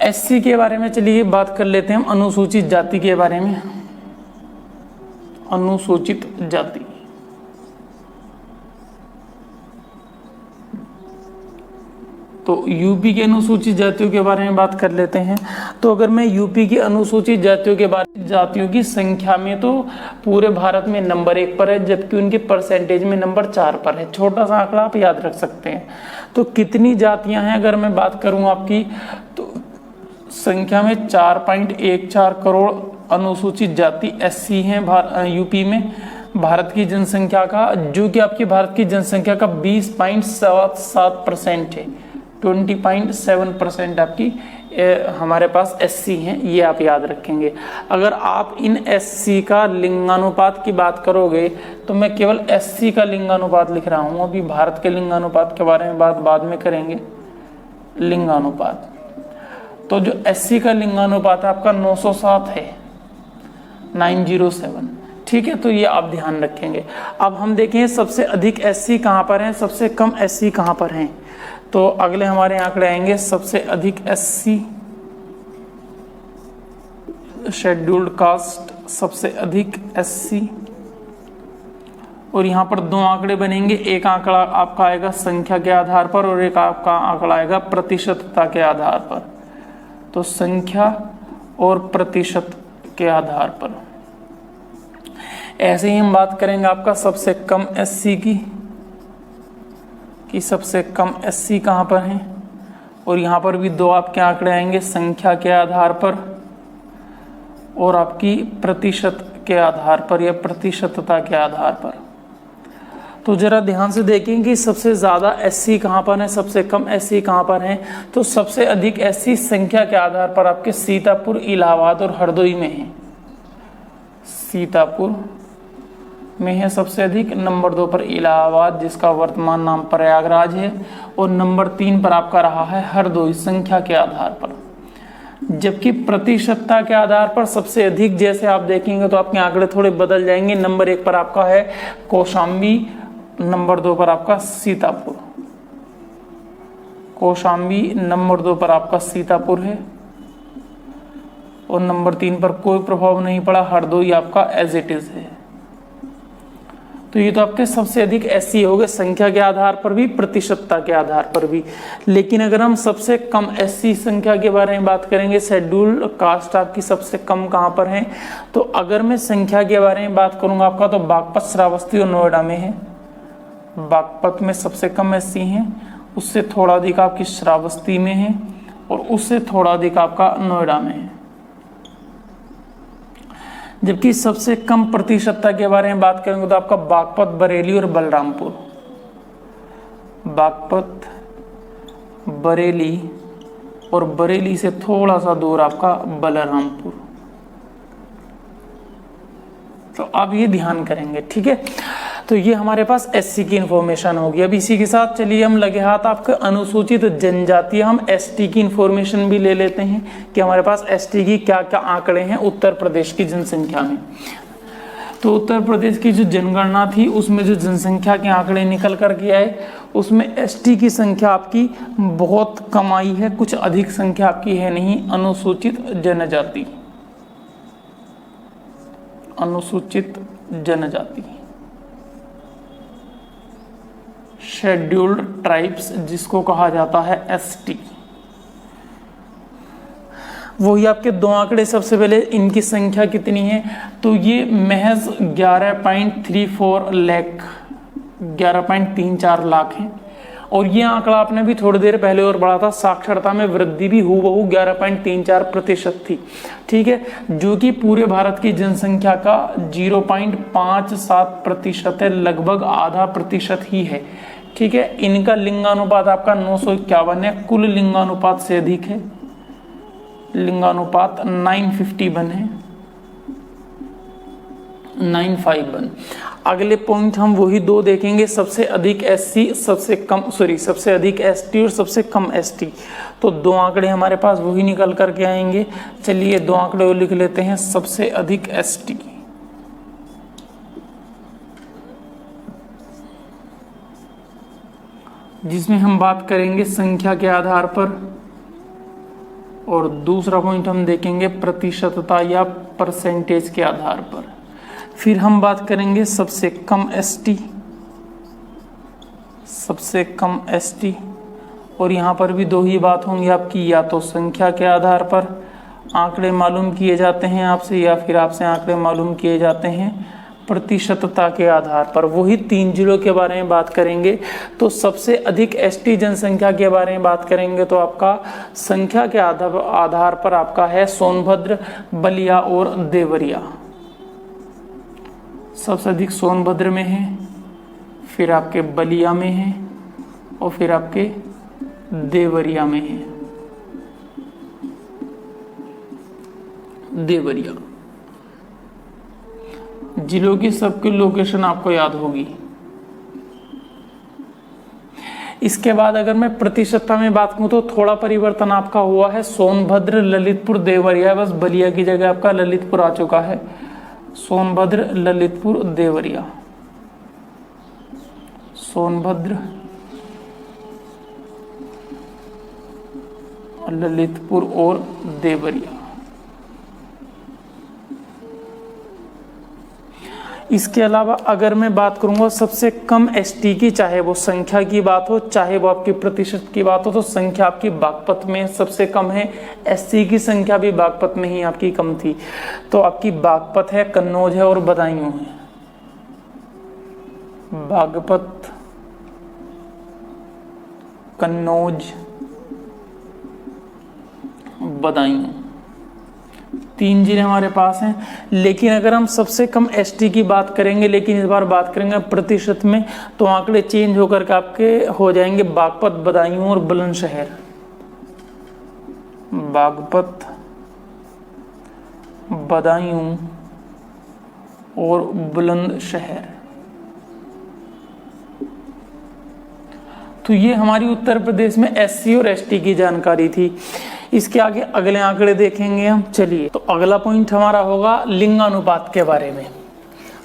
एससी के बारे में। चलिए बात कर लेते हैं हम अनुसूचित जाति के बारे में। अनुसूचित जाति, तो यूपी के अनुसूचित जातियों के बारे में बात कर लेते हैं। तो अगर मैं यूपी की अनुसूचित जातियों की संख्या में तो पूरे भारत में नंबर 1 पर है, जबकि उनके परसेंटेज में नंबर 4 पर है। छोटा सा आंकड़ा आप याद रख सकते हैं। तो कितनी जातियां हैं अगर मैं बात करूं आपकी, तो संख्या में 4.14 करोड़ अनुसूचित जाति एससी हैं यूपी में भारत की जनसंख्या का, जो कि आपकी भारत की जनसंख्या का 20.77% है। 20.7% आपकी हमारे पास एससी हैं, ये आप याद रखेंगे। अगर आप इन एससी का लिंगानुपात की बात करोगे तो मैं केवल एससी का लिंगानुपात लिख रहा हूँ, अभी भारत के लिंगानुपात के बारे में बात बाद में करेंगे। लिंगानुपात, तो जो एससी का लिंगानुपात है आपका 907 है, 907। ठीक है, तो ये आप ध्यान रखेंगे। अब हम देखें सबसे अधिक एससी कहाँ पर हैं, सबसे कम एससी कहाँ पर हैं। तो अगले हमारे आंकड़े आएंगे सबसे अधिक एससी, शेड्यूल्ड कास्ट, सबसे अधिक एससी। और यहाँ पर दो आंकड़े बनेंगे, एक आंकड़ा आपका आएगा संख्या के आधार पर और एक आपका आंकड़ा आएगा प्रतिशतता के आधार पर। तो संख्या और प्रतिशत के आधार पर। ऐसे ही हम बात करेंगे आपका सबसे कम एससी की, कि सबसे कम एससी कहाँ पर हैं। और यहाँ पर भी दो आपके आंकड़े आएंगे, संख्या के आधार पर और आपकी प्रतिशत के आधार पर या प्रतिशतता के आधार पर। तो जरा ध्यान से देखें कि सबसे ज़्यादा एससी कहाँ पर है, सबसे कम एससी कहाँ पर हैं। तो सबसे अधिक एससी संख्या के आधार पर आपके सीतापुर, इलाहाबाद और हरदोई में है। सीतापुर में है सबसे अधिक, नंबर 2 पर इलाहाबाद जिसका वर्तमान नाम प्रयागराज है, और नंबर 3 पर आपका रहा है हरदोई संख्या के आधार पर। जबकि प्रतिशतता के आधार पर सबसे अधिक जैसे आप देखेंगे तो आपके आंकड़े थोड़े बदल जाएंगे। नंबर 1 पर आपका है कौशाम्बी, नंबर 2 पर आपका सीतापुर। कौशाम्बी नंबर 2 पर आपका सीतापुर है और नंबर 3 पर कोई प्रभाव नहीं पड़ा, हरदोई आपका एज इट इज है। तो ये तो आपके सबसे अधिक एससी हो गए संख्या के आधार पर भी, प्रतिशतता के आधार पर भी। लेकिन अगर हम सबसे कम एससी संख्या के बारे में बात करेंगे, शेड्यूल्ड कास्ट आपकी सबसे कम कहाँ पर है, तो अगर मैं संख्या के बारे में बात करूंगा आपका, तो बागपत, श्रावस्ती और नोएडा में है। बागपत में सबसे कम एससी हैं, उससे थोड़ा अधिक आपकी श्रावस्ती में है और उससे थोड़ा अधिक आपका नोएडा में है। जबकि सबसे कम प्रतिशतता के बारे में बात करेंगे तो आपका बागपत, बरेली और बलरामपुर। बागपत, बरेली और बरेली से थोड़ा सा दूर आपका बलरामपुर। तो आप ये ध्यान करेंगे, ठीक है। तो ये हमारे पास एससी की इंफॉर्मेशन होगी। अब इसी के साथ चलिए हम लगे हाथ आपके अनुसूचित जनजाति, हम एसटी की इंफॉर्मेशन भी ले लेते हैं कि हमारे पास एसटी की क्या क्या आंकड़े हैं उत्तर प्रदेश की जनसंख्या में। तो उत्तर प्रदेश की जो जनगणना थी उसमें जो जनसंख्या के आंकड़े निकल कर के आए, उसमें एसटी की संख्या आपकी बहुत कम आई है, कुछ अधिक संख्या आपकी है नहीं। अनुसूचित जनजाति, अनुसूचित जनजाति, शेड्यूल्ड ट्राइब्स जिसको कहा जाता है एसटी, वही आपके दो आंकड़े। सबसे पहले इनकी संख्या कितनी है, तो ये महज 11.34 लाख, 11.34 लाख है। और ये आंकड़ा आपने भी थोड़ी देर पहले और बढ़ा था, साक्षरता में वृद्धि भी हूबहू 11.34% थी। ठीक है, जो कि पूरे भारत की जनसंख्या का 0.57% है, लगभग आधा प्रतिशत ही है। ठीक है, इनका लिंगानुपात आपका 951 है, कुल लिंगानुपात से अधिक है, लिंगानुपात 951 है, 951। अगले पॉइंट हम वही दो देखेंगे, सबसे अधिक एससी, सबसे अधिक एसटी और सबसे कम एसटी। तो दो आंकड़े हमारे पास वही निकल करके आएंगे। चलिए दो आंकड़े और लिख लेते हैं। सबसे अधिक एसटी, जिसमें हम बात करेंगे संख्या के आधार पर, और दूसरा पॉइंट हम देखेंगे प्रतिशतता या परसेंटेज के आधार पर। फिर हम बात करेंगे सबसे कम एसटी, सबसे कम एसटी, और यहाँ पर भी दो ही बात होंगी आपकी, या तो संख्या के आधार पर आंकड़े मालूम किए जाते हैं आपसे, या फिर आपसे आंकड़े मालूम किए जाते हैं प्रतिशतता के आधार पर। वही 3 जिलों के बारे में बात करेंगे। तो सबसे अधिक एसटी जनसंख्या के बारे में बात करेंगे तो आपका संख्या के आधार पर आपका है सोनभद्र, बलिया और देवरिया। सबसे अधिक सोनभद्र में है, फिर आपके बलिया में है, और फिर आपके देवरिया में है। देवरिया जिलों की सबकी लोकेशन आपको याद होगी। इसके बाद अगर मैं प्रतिशतता में बात करूं तो थोड़ा परिवर्तन आपका हुआ है। सोनभद्र, ललितपुर, देवरिया, बस बलिया की जगह आपका ललितपुर आ चुका है। सोनभद्र, ललितपुर, देवरिया, सोनभद्र, ललितपुर और देवरिया। इसके अलावा अगर मैं बात करूंगा सबसे कम एसटी की, चाहे वो संख्या की बात हो, चाहे वो आपकी प्रतिशत की बात हो, तो संख्या आपकी बागपत में सबसे कम है। एससी की संख्या भी बागपत में ही आपकी कम थी। तो आपकी बागपत है, कन्नौज है और बदायूं है। बागपत, कन्नौज, बदायूं, 3 जिले हमारे पास हैं। लेकिन अगर हम सबसे कम एसटी की बात करेंगे, लेकिन इस बार बात करेंगे प्रतिशत में, तो आंकड़े चेंज होकर के आपके हो जाएंगे बागपत, बदायूं और बुलंदशहर। बागपत, बदायूं और बुलंदशहर। तो ये हमारी उत्तर प्रदेश में एससी और एसटी की जानकारी थी। इसके आगे अगले आंकड़े देखेंगे हम। चलिए, तो अगला पॉइंट हमारा होगा लिंगानुपात के बारे में।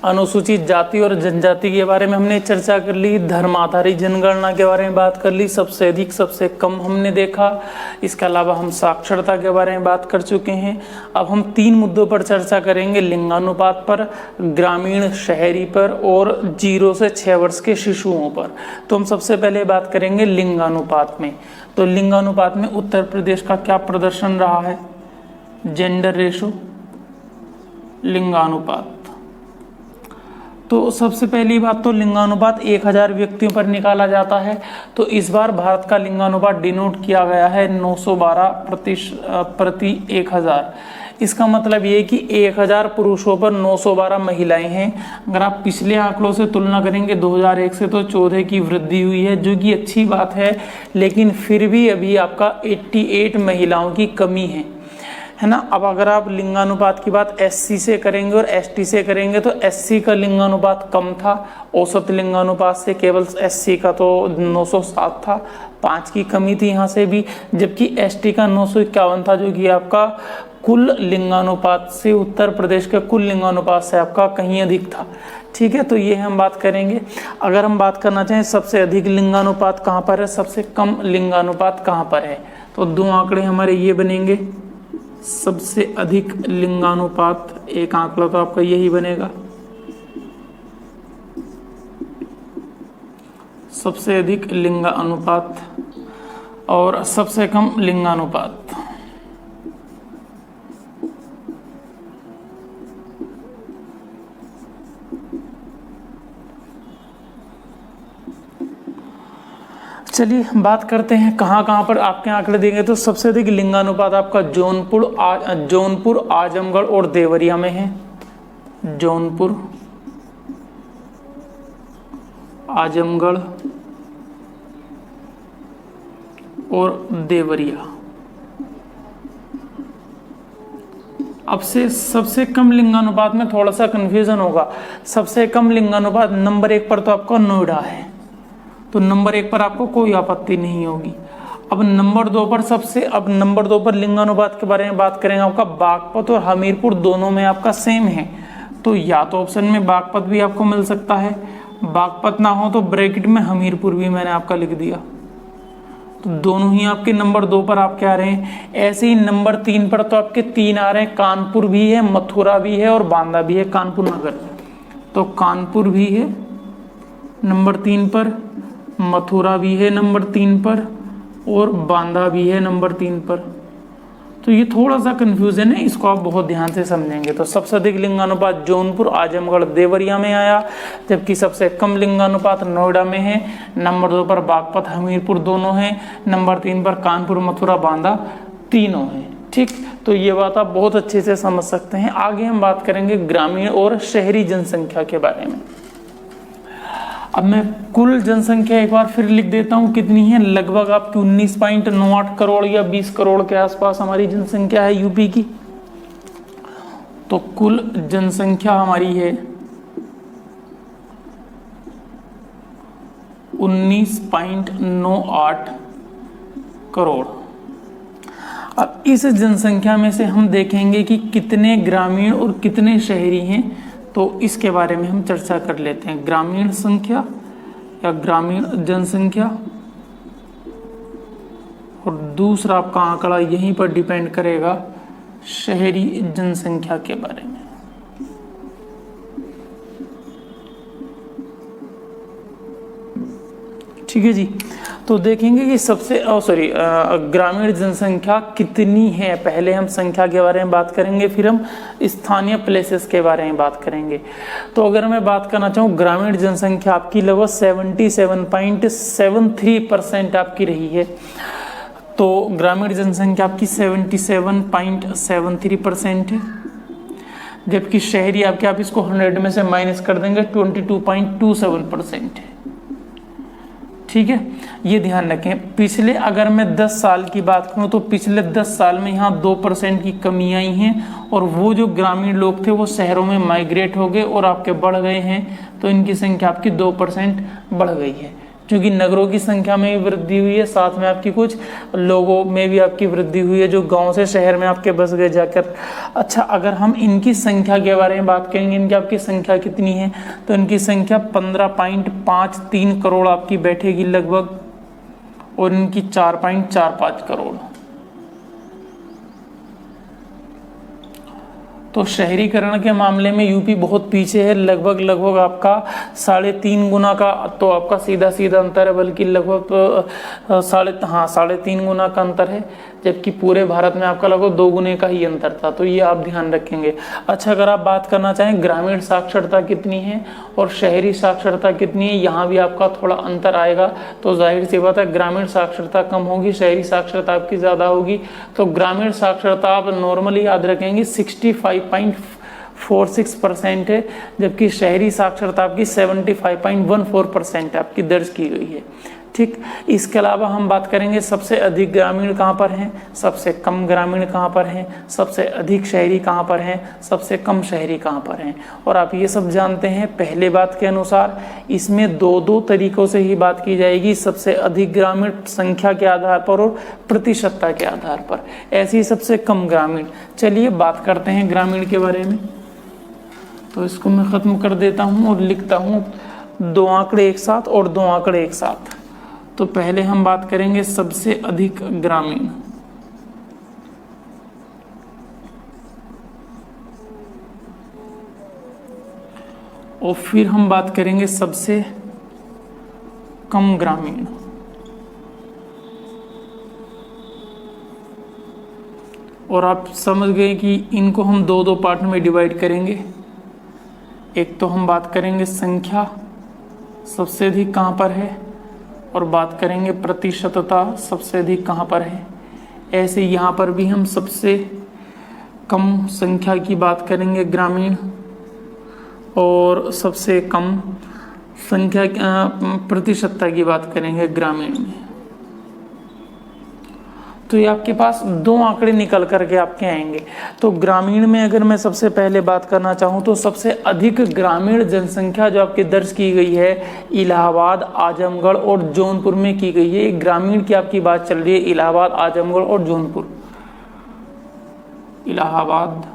अनुसूचित जाति और जनजाति के बारे में हमने चर्चा कर ली, धर्म आधारित जनगणना के बारे में बात कर ली, सबसे अधिक सबसे कम हमने देखा। इसके अलावा हम साक्षरता के बारे में बात कर चुके हैं। अब हम 3 मुद्दों पर चर्चा करेंगे, लिंगानुपात पर, ग्रामीण शहरी पर, और 0 से 6 वर्ष के शिशुओं पर। तो हम सबसे पहले बात करेंगे लिंगानुपात में। तो लिंगानुपात में उत्तर प्रदेश का क्या प्रदर्शन रहा है? जेंडर रेशो, लिंगानुपात। तो सबसे पहली बात तो लिंगानुपात 1000 व्यक्तियों पर निकाला जाता है। तो इस बार भारत का लिंगानुपात डिनोट किया गया है 912 प्रति 1000। इसका मतलब ये कि 1000 पुरुषों पर 912 महिलाएं हैं। अगर आप पिछले आंकड़ों से तुलना करेंगे 2001 से, तो 14 की वृद्धि हुई है, जो कि अच्छी बात है। लेकिन फिर भी अभी आपका 88 महिलाओं की कमी है ना। अब अगर आप लिंगानुपात की बात एससी से करेंगे और एसटी से करेंगे, तो एससी का लिंगानुपात कम था औसत लिंगानुपात से, केवल एससी का तो 907 था, 5 की कमी थी यहाँ से भी। जबकि एसटी का 951 था, जो कि आपका कुल लिंगानुपात से, उत्तर प्रदेश के कुल लिंगानुपात से आपका कहीं अधिक था। ठीक है, तो ये हम बात करेंगे। अगर हम बात करना चाहें सबसे अधिक लिंगानुपात कहाँ पर है, सबसे कम लिंगानुपात कहाँ पर है, तो 2 आंकड़े हमारे ये बनेंगे। सबसे अधिक लिंगानुपात, एक आंकड़ा तो आपका यही बनेगा, सबसे अधिक लिंगानुपात, और सबसे कम लिंगानुपात। चलिए बात करते हैं कहाँ कहाँ पर आपके आंकड़े देंगे। तो सबसे अधिक लिंगानुपात आपका जौनपुर, आजमगढ़ और देवरिया में है। जौनपुर, आजमगढ़ और देवरिया। अब से सबसे कम लिंगानुपात में थोड़ा सा कंफ्यूजन होगा। सबसे कम लिंगानुपात नंबर 1 पर तो आपका नोएडा है, तो नंबर 1 पर आपको कोई आपत्ति नहीं होगी। अब नंबर 2 पर लिंगानुपात के बारे में बात करेंगे। आपका बागपत और हमीरपुर दोनों में आपका सेम है, तो या तो ऑप्शन में बागपत भी आपको मिल सकता है, बागपत ना हो तो ब्रैकेट में हमीरपुर भी मैंने आपका लिख दिया। तो दोनों ही आपके नंबर 2 पर आपके आ रहे हैं। ऐसे ही नंबर 3 पर तो आपके 3 आ रहे हैं, कानपुर भी है, मथुरा भी है और बांदा भी है, कानपुर नगर। तो कानपुर भी है नंबर 3 पर, मथुरा भी है नंबर 3 पर और बांदा भी है नंबर 3 पर। तो ये थोड़ा सा कंफ्यूजन है, इसको आप बहुत ध्यान से समझेंगे। तो सबसे अधिक लिंगानुपात जौनपुर, आजमगढ़, देवरिया में आया, जबकि सबसे कम लिंगानुपात नोएडा में है। नंबर 2 पर बागपत, हमीरपुर दोनों हैं। नंबर 3 पर कानपुर, मथुरा, बांदा तीनों हैं। ठीक, तो ये बात आप बहुत अच्छे से समझ सकते हैं। आगे हम बात करेंगे ग्रामीण और शहरी जनसंख्या के बारे में। अब मैं कुल जनसंख्या एक बार फिर लिख देता हूँ कितनी है। लगभग आपकी 19.98 करोड़ या 20 करोड़ के आसपास हमारी जनसंख्या है यूपी की। तो कुल जनसंख्या हमारी है 19.98 करोड़। अब इस जनसंख्या में से हम देखेंगे कि कितने ग्रामीण और कितने शहरी हैं, तो इसके बारे में हम चर्चा कर लेते हैं। ग्रामीण संख्या या ग्रामीण जनसंख्या, और दूसरा आपका आंकड़ा यहीं पर डिपेंड करेगा शहरी जनसंख्या के बारे में। ठीक है जी, तो देखेंगे कि ग्रामीण जनसंख्या कितनी है। पहले हम संख्या के बारे में बात करेंगे, फिर हम स्थानीय प्लेसेस के बारे में बात करेंगे। तो अगर मैं बात करना चाहूँ, ग्रामीण जनसंख्या आपकी लगभग 77.73% आपकी रही है। तो ग्रामीण जनसंख्या आपकी 77.73% है, जबकि शहरी आपके, आप इसको 100 में से माइनस कर देंगे, 22.27% है। ठीक है, ये ध्यान रखें। पिछले अगर मैं 10 साल की बात करूं तो पिछले 10 साल में यहाँ 2% की कमी आई है, और वो जो ग्रामीण लोग थे वो शहरों में माइग्रेट हो गए और आपके बढ़ गए हैं। तो इनकी संख्या आपकी 2% बढ़ गई है, क्योंकि नगरों की संख्या में भी वृद्धि हुई है, साथ में आपकी कुछ लोगों में भी आपकी वृद्धि हुई है जो गांव से शहर में आपके बस गए जाकर। अच्छा, अगर हम इनकी संख्या के बारे में बात करेंगे, इनकी आपकी संख्या कितनी है, तो इनकी संख्या 15.53 करोड़ आपकी बैठेगी लगभग, और इनकी 4.45 करोड़। तो शहरीकरण के मामले में यूपी बहुत पीछे है, लगभग आपका 3.5 गुना का, तो आपका सीधा अंतर है, बल्कि लगभग 3.5 गुना का अंतर है, जबकि पूरे भारत में आपका लगभग 2 गुने का ही अंतर था। तो ये आप ध्यान रखेंगे। अच्छा, अगर आप बात करना चाहें ग्रामीण साक्षरता कितनी है और शहरी साक्षरता कितनी है, यहाँ भी आपका थोड़ा अंतर आएगा। तो जाहिर सी बात है, ग्रामीण साक्षरता कम होगी, शहरी साक्षरता आपकी ज़्यादा होगी। तो ग्रामीण साक्षरता आप नॉर्मली याद रखेंगे 65.46% है, जबकि शहरी साक्षरता आपकी 75.14% आपकी दर्ज की गई है। ठीक, इसके अलावा हम बात करेंगे सबसे अधिक ग्रामीण कहाँ पर हैं, सबसे कम ग्रामीण कहाँ पर हैं, सबसे अधिक शहरी कहाँ पर हैं, सबसे कम शहरी कहाँ पर हैं। और आप ये सब जानते हैं, पहले बात के अनुसार इसमें दो तरीकों से ही बात की जाएगी, सबसे अधिक ग्रामीण संख्या के आधार पर और प्रतिशतता के आधार पर, ऐसे ही सबसे कम ग्रामीण। चलिए बात करते हैं ग्रामीण के बारे में। तो इसको मैं ख़त्म कर देता हूँ और लिखता हूँ 2 आंकड़े एक साथ और 2 आंकड़े एक साथ। तो पहले हम बात करेंगे सबसे अधिक ग्रामीण, और फिर हम बात करेंगे सबसे कम ग्रामीण। और आप समझ गए कि इनको हम 2 पार्ट में डिवाइड करेंगे। एक तो हम बात करेंगे संख्या सबसे अधिक कहाँ पर है, और बात करेंगे प्रतिशतता सबसे अधिक कहाँ पर है। ऐसे यहाँ पर भी हम सबसे कम संख्या की बात करेंगे ग्रामीण, और सबसे कम संख्या प्रतिशतता की बात करेंगे ग्रामीण में। तो ये आपके पास दो आंकड़े निकल करके आपके आएंगे। तो ग्रामीण में अगर मैं सबसे पहले बात करना चाहूँ तो सबसे अधिक ग्रामीण जनसंख्या जो आपकी दर्ज की गई है इलाहाबाद, आजमगढ़ और जौनपुर में की गई है। ग्रामीण की आपकी बात चल रही है, इलाहाबाद, आजमगढ़ और जौनपुर। इलाहाबाद,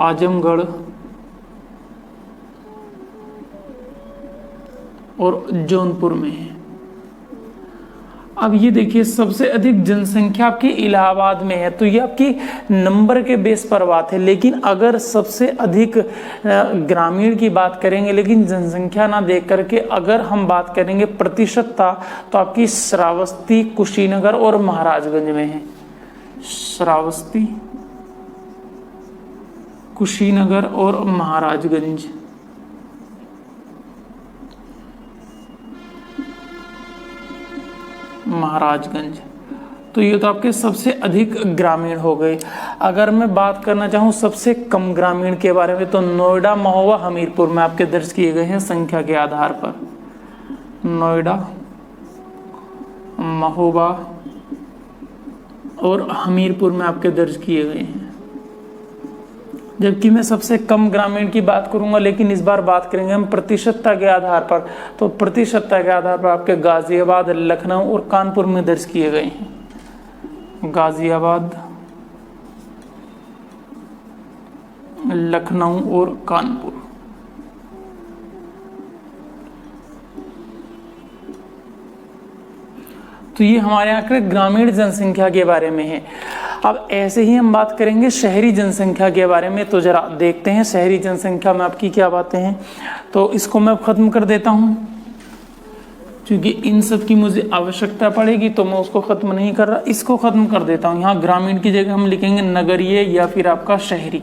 आजमगढ़ और जौनपुर में है। अब ये देखिए सबसे अधिक जनसंख्या आपकी इलाहाबाद में है, तो ये आपकी नंबर के बेस पर बात है। लेकिन अगर सबसे अधिक ग्रामीण की बात करेंगे लेकिन जनसंख्या ना देख करके अगर हम बात करेंगे प्रतिशतता, तो आपकी श्रावस्ती, कुशीनगर और महाराजगंज में है। श्रावस्ती, कुशीनगर और महाराजगंज। महाराजगंज, तो ये तो आपके सबसे अधिक ग्रामीण हो गए। अगर मैं बात करना चाहूँ सबसे कम ग्रामीण के बारे में, तो नोएडा, महोबा, हमीरपुर में आपके दर्ज किए गए हैं संख्या के आधार पर। नोएडा, महोबा और हमीरपुर में आपके दर्ज किए गए हैं। जबकि मैं सबसे कम ग्रामीण की बात करूंगा, लेकिन इस बार बात करेंगे हम प्रतिशतता के आधार पर। तो प्रतिशतता के आधार पर आपके गाजियाबाद, लखनऊ और कानपुर में दर्ज किए गए हैं। गाजियाबाद, लखनऊ और कानपुर। तो ये हमारे आंकड़े ग्रामीण जनसंख्या के बारे में है। अब ऐसे ही हम बात करेंगे शहरी जनसंख्या के बारे में। तो जरा देखते हैं शहरी जनसंख्या में आपकी क्या बातें हैं। तो इसको मैं खत्म कर देता हूं, क्योंकि इन सब की मुझे आवश्यकता पड़ेगी, तो मैं उसको खत्म नहीं कर रहा, इसको खत्म कर देता हूं। यहाँ ग्रामीण की जगह हम लिखेंगे नगरीय या फिर आपका शहरी।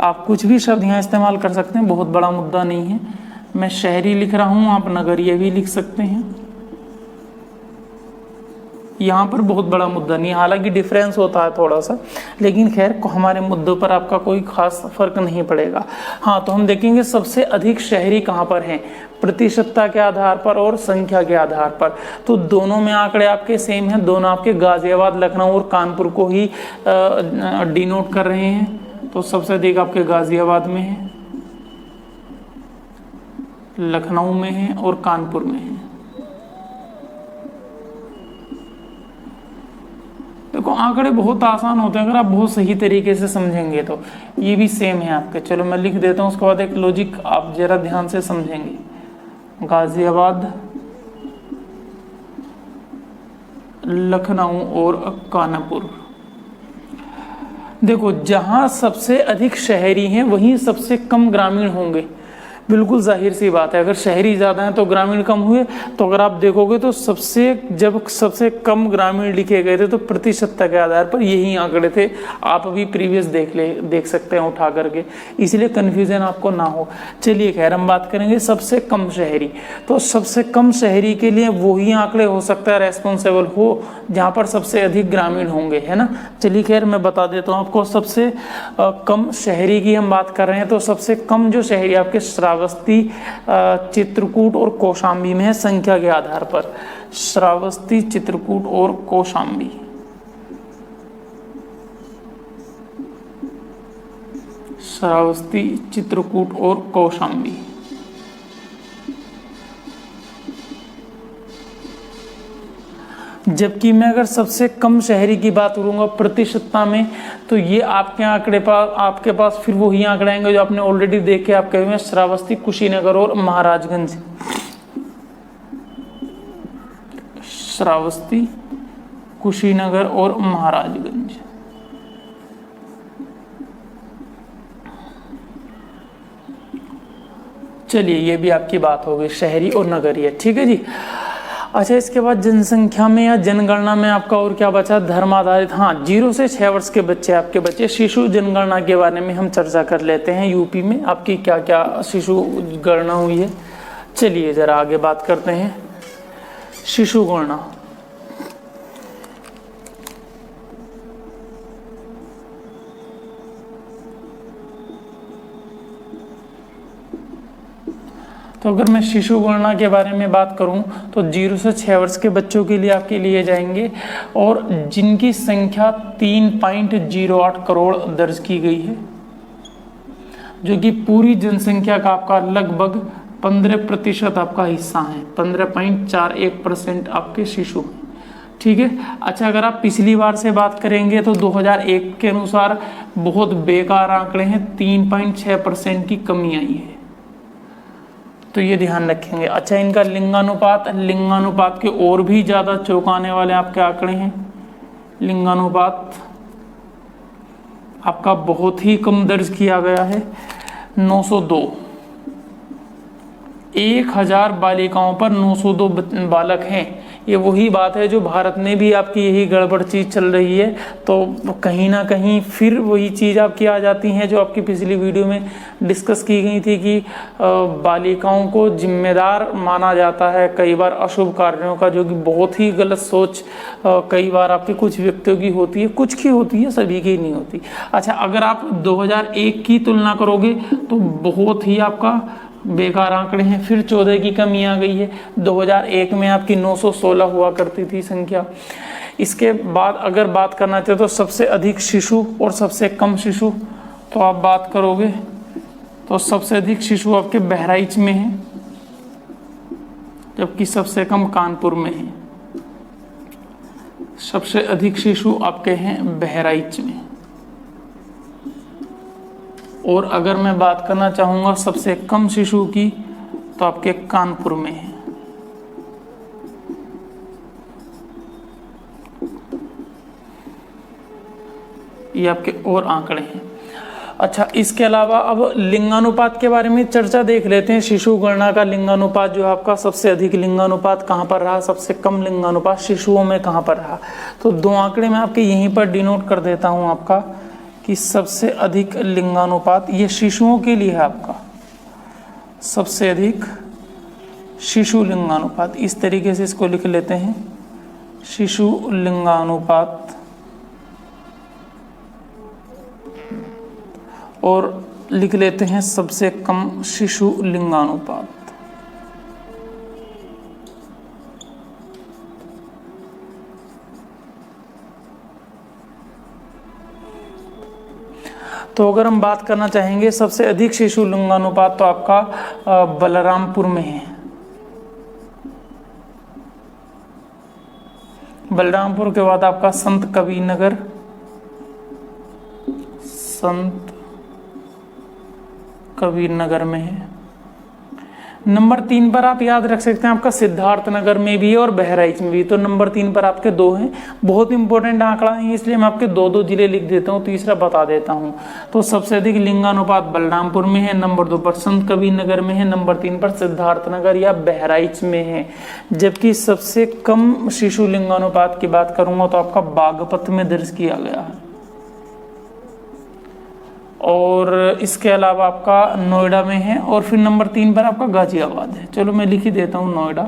आप कुछ भी शब्द यहाँ इस्तेमाल कर सकते हैं, बहुत बड़ा मुद्दा नहीं है। मैं शहरी लिख रहा हूँ, आप नगरीय भी लिख सकते हैं। यहाँ पर बहुत बड़ा मुद्दा नहीं, हालांकि डिफरेंस होता है थोड़ा सा, लेकिन खैर हमारे मुद्दों पर आपका कोई खास फर्क नहीं पड़ेगा। हाँ, तो हम देखेंगे सबसे अधिक शहरी कहाँ पर हैं, प्रतिशतता के आधार पर और संख्या के आधार पर। तो दोनों में आंकड़े आपके सेम हैं, दोनों आपके गाजियाबाद, लखनऊ और कानपुर को ही डिनोट कर रहे हैं। तो सबसे अधिक आपके गाजियाबाद में है, लखनऊ में है और कानपुर में है। देखो आंकड़े बहुत आसान होते हैं अगर आप बहुत सही तरीके से समझेंगे, तो ये भी सेम है आपके। चलो मैं लिख देता हूँ, उसके बाद एक लॉजिक आप जरा ध्यान से समझेंगे। गाजियाबाद, लखनऊ और कानपुर। देखो जहां सबसे अधिक शहरी हैं वहीं सबसे कम ग्रामीण होंगे, बिल्कुल जाहिर सी बात है। अगर शहरी ज़्यादा हैं तो ग्रामीण कम हुए। तो अगर आप देखोगे तो जब सबसे कम ग्रामीण लिखे गए थे तो प्रतिशतता के आधार पर यही आंकड़े थे। आप अभी प्रीवियस देख सकते हैं उठा करके, इसलिए कन्फ्यूजन आपको ना हो। चलिए खैर हम बात करेंगे सबसे कम शहरी। तो सबसे कम शहरी के लिए वही आंकड़े हो सकता है रेस्पॉन्सिबल हो जहाँ पर सबसे अधिक ग्रामीण होंगे, है ना। चलिए खैर मैं बता देता हूँ आपको। सबसे कम शहरी की हम बात कर रहे हैं, तो सबसे कम जो शहरी आपके श्रावस्ती, चित्रकूट और कौशाम्बी में है संख्या के आधार पर। श्रावस्ती, चित्रकूट और कौशाम्बी। श्रावस्ती, चित्रकूट और कौशाम्बी। जबकि मैं अगर सबसे कम शहरी की बात करूंगा प्रतिशतता में, तो ये आपके पास फिर वही आंकड़े आएंगे जो आपने ऑलरेडी देखे आपके हुए, श्रावस्ती, कुशीनगर और महाराजगंज। श्रावस्ती, कुशीनगर और महाराजगंज। चलिए ये भी आपकी बात हो गई शहरी और नगरीय, ठीक है जी। अच्छा, इसके बाद जनसंख्या में या जनगणना में आपका और क्या बचा, धर्म आधारित। हाँ, 0 से 6 वर्ष के बच्चे आपके बच्चे। शिशु जनगणना के बारे में हम चर्चा कर लेते हैं। यूपी में आपकी क्या क्या शिशु गणना हुई है। चलिए ज़रा आगे बात करते हैं शिशु गणना। तो अगर मैं शिशु गणना के बारे में बात करूं तो 0 से 6 वर्ष के बच्चों के लिए आपके लिए जाएंगे और जिनकी संख्या 3.08 करोड़ दर्ज की गई है, जो कि पूरी जनसंख्या का आपका लगभग 15% आपका हिस्सा है। 15.41% आपके शिशु हैं। ठीक है। अच्छा, अगर आप पिछली बार से बात करेंगे तो 2001 के अनुसार बहुत बेकार आंकड़े हैं, 3.6% की कमी आई है, तो ये ध्यान रखेंगे। अच्छा, इनका लिंगानुपात के और भी ज़्यादा चौंकाने वाले आपके आंकड़े हैं। लिंगानुपात आपका बहुत ही कम दर्ज किया गया है, 902। 1000 बालिकाओं पर 902 बालक हैं। ये वही बात है जो भारत में भी आपकी यही गड़बड़ चीज़ चल रही है, तो कहीं ना कहीं फिर वही चीज़ आपकी आ जाती है जो आपकी पिछली वीडियो में डिस्कस की गई थी कि बालिकाओं को जिम्मेदार माना जाता है कई बार अशुभ कार्यों का, जो कि बहुत ही गलत सोच कई बार आपके कुछ व्यक्तियों की होती है, कुछ की होती है, सभी की नहीं होती। अच्छा, अगर आप 2001 की तुलना करोगे तो बहुत ही आपका बेकार आंकड़े हैं, फिर 14 की कमी आ गई है। 2001 में आपकी 916 हुआ करती थी संख्या। इसके बाद अगर बात करना चाहे तो सबसे अधिक शिशु और सबसे कम शिशु, तो आप बात करोगे तो सबसे अधिक शिशु आपके बहराइच में है, जबकि सबसे कम कानपुर में है। सबसे अधिक शिशु आपके हैं बहराइच में, और अगर मैं बात करना चाहूँगा सबसे कम शिशु की तो आपके कानपुर में है। ये आपके और आंकड़े हैं। अच्छा, इसके अलावा अब लिंगानुपात के बारे में चर्चा देख लेते हैं। शिशु गणना का लिंगानुपात जो आपका सबसे अधिक लिंगानुपात कहाँ पर रहा, सबसे कम लिंगानुपात शिशुओं में कहाँ पर रहा, तो 2 आंकड़े मैं आपके यहीं पर डिनोट कर देता हूँ आपका कि सबसे अधिक लिंगानुपात ये शिशुओं के लिए है आपका, सबसे अधिक शिशु लिंगानुपात, इस तरीके से इसको लिख लेते हैं, शिशु लिंगानुपात, और लिख लेते हैं सबसे कम शिशु लिंगानुपात। तो अगर हम बात करना चाहेंगे सबसे अधिक शिशु लिंगानुपात तो आपका बलरामपुर में है। बलरामपुर के बाद आपका संत कबीरनगर, संत कबीरनगर में है। नंबर 3 पर आप याद रख सकते हैं आपका सिद्धार्थनगर में भी है और बहराइच में भी, तो नंबर 3 पर आपके 2 हैं। बहुत इंपॉर्टेंट आंकड़ा है, इसलिए मैं आपके 2 जिले लिख देता हूँ, तीसरा बता देता हूँ। तो सबसे अधिक लिंगानुपात बलरामपुर में है, नंबर 2 पर संत कबीरनगर में है, नंबर 3 पर सिद्धार्थनगर या बहराइच में है। जबकि सबसे कम शिशु लिंगानुपात की बात करूंगा तो आपका बागपत में दर्ज किया गया है, और इसके अलावा आपका नोएडा में है, और फिर नंबर 3 पर आपका गाजियाबाद है। चलो मैं लिख ही देता हूँ नोएडा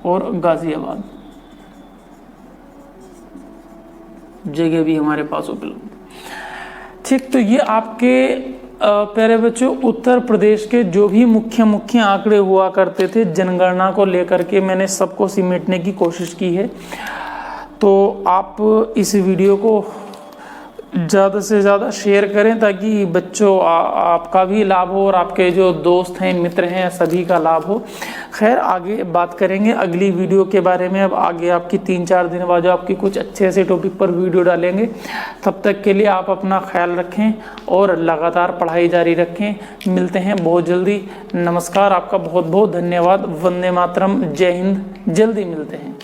और गाजियाबाद, जगह भी हमारे पास उपलब्ध। ठीक, तो ये आपके प्यारे बच्चों उत्तर प्रदेश के जो भी मुख्य आंकड़े हुआ करते थे जनगणना को लेकर के, मैंने सबको सिमेटने की कोशिश की है। तो आप इस वीडियो को ज़्यादा से ज़्यादा शेयर करें ताकि बच्चों आपका भी लाभ हो और आपके जो दोस्त हैं, मित्र हैं, सभी का लाभ हो। खैर, आगे बात करेंगे अगली वीडियो के बारे में। अब आगे आपकी 3-4 दिन बाद जो आपकी कुछ अच्छे से टॉपिक पर वीडियो डालेंगे। तब तक के लिए आप अपना ख्याल रखें और लगातार पढ़ाई जारी रखें। मिलते हैं बहुत जल्दी। नमस्कार, आपका बहुत बहुत धन्यवाद। वंदे मातरम, जय हिंद। जल्दी मिलते हैं।